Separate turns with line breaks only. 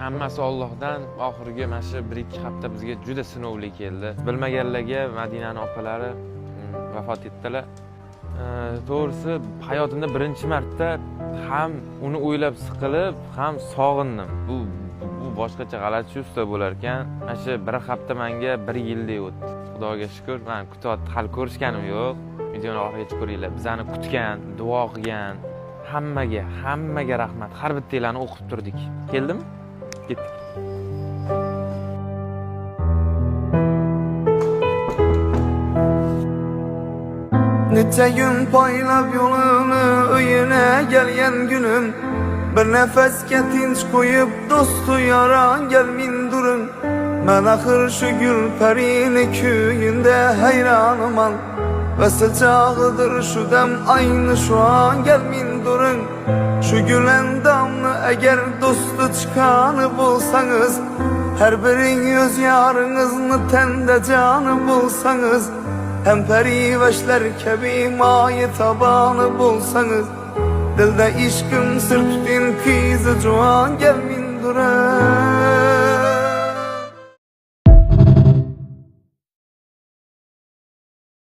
hammasi Allohdan. Oxirgi mana shu 1-2 hafta bizga juda sinovli keldi. Bilmaganlarga Madinaning opalari vafot etdilar. To'g'risi hayotimda birinchi marta ham uni o'ylab siqilib, ham sog'indim. Bu boshqacha g'alati chuvsto bo'lar ekan. Mana shu 1 hafta menga 1 yildek o'tdi. Xudoga shukr, men kutyapti, hali ko'rishganim yo'q. Videoni oxirigacha ko'ringlar. Bizani kutgan, duo qilgan hammaga rahmat. Har bittanglarni o'qib turdik. Keldimi? Ketdik.
Neçe gün paylab yolunu öyüne gelyen günüm, bir nefesке tinç koyup dostu yaran gelmin durun. Ben ahır şu gül perini köyünde hayranıman, ve sıcağıdır şu dem aynı şu an gelmin durun. Şu gülen damlı eğer dostu çıkanı bulsanız, her birin yüz yarınızını tende canı bulsanız, hem periveşler kebi mayi tabanı bulsanız, dilde işkın sır tutin kızı cuan gelmin duran.